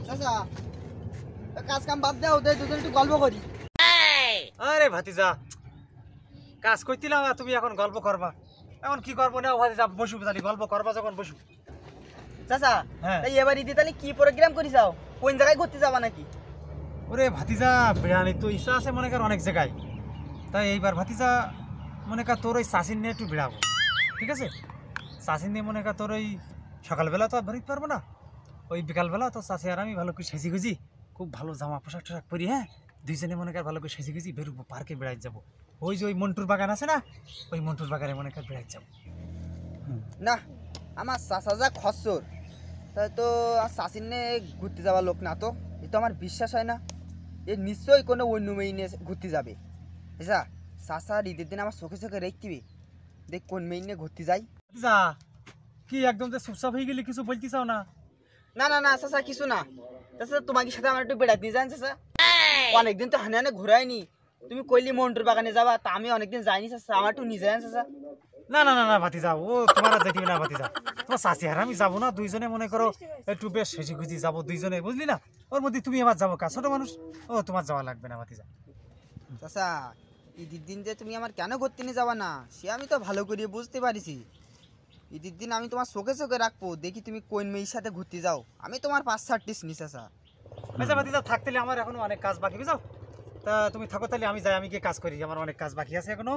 চাচা কাজ কাম বাদ দাও, দুজন একটু গল্প করি। আরে ভাতিজা, কাজ করছিলাম আর তুমি এখন গল্প করবা? এখন কি করবো না ভাতিজা, বসু তাহলে গল্প করবা যখন বসু। চাচা হ্যাঁ। তাই এবার ঈদে তাহলে কি প্রোগ্রাম করি যাও? কোন জায়গায় ঘুরতে যাবা নাকি? ওরে ভাতিজা, বেড়ানি তো ইচ্ছা আছে মনে কর অনেক জায়গায়। তাই এইবার ভাতিজা মনে কর তোর ওই চাষিন নিয়ে একটু বেড়াবো, ঠিক আছে? চাষিন নিয়ে মনে কর তোর ওই সকালবেলা তো আর বেরোতে পারবো না, ওই বিকালবেলা তো চাষি আর আমি ভালো করে সেজে গুজি, খুব ভালো জামা পোশাক টোশাক পরি, হ্যাঁ দুইজনে মনে কর ভালো করে সেজে গুজি বেরোবো, পার্কে বেড়াই যাবো। ওই যে ওই মন্টুর বাগান আছে না, ওই মন্টুর বাগানে মনে কর বেড়াই যাবো। না, আমার চাচা যা খসর, তাই তো আর চাষির নিয়ে ঘুরতে যাওয়ার লোক না তো। এ তো আমার বিশ্বাস হয় না, এ নিশ্চয়ই কোনো অন্য মেয়ে নিয়ে ঘুরতে যাবে। বুঝা, চাচা ঈদের দিন আমার চোখে চোখে রেখবি, দেখ কোন মেয়ে নিয়ে ঘুরতে যাই। যা, কি একদম যে চুপচাপ হয়ে গেলি, কিছু বলতে চাও না? না না না চাচা, কিছু না। চাচা তোমাকে সাথে আমার একটু বেড়াতে নিয়ে যান চাচা। অনেকদিন তো হানে হানে ঘুরাইনি, তুমি কইলি মন্টুর বাগানে যাবা, তা আমি অনেকদিন যাইনি চাচা, আমার একটু নিয়ে যান চাচা। না না না না ভাতিজা, ও তোমার আর যেতে না ভাতিজা, তোমার চাষি আর আমি যাবো না, দুইজনে মনে করো একটু বেশ সেজে গুজি যাবো দুইজনে, বুঝলি না? ওর মধ্যে তুমি আমার যাবো কা, ছোট মানুষ, ও তোমার যাওয়া লাগবে না ভাতিজা। চাচা ঈদের দিন যে তুমি আমার কেন ঘুরতে নিয়ে যাবা না, সে আমি তো ভালো করে বুঝতে পারিছি। ঈদের দিন আমি তোমার চোখে চোখে রাখবো, দেখি তুমি কোন মেয়ের সাথে ঘুরতে যাও, আমি তোমার 5-6টি নি চাচা। আচ্ছা ভাতিজা, থাকতে আমার এখনো অনেক কাজ বাকি, বুঝাও? তা তুমি থাকো তাহলে, আমি যাই, আমি গিয়ে কাজ করি, আমার অনেক কাজ বাকি আছে এখনো।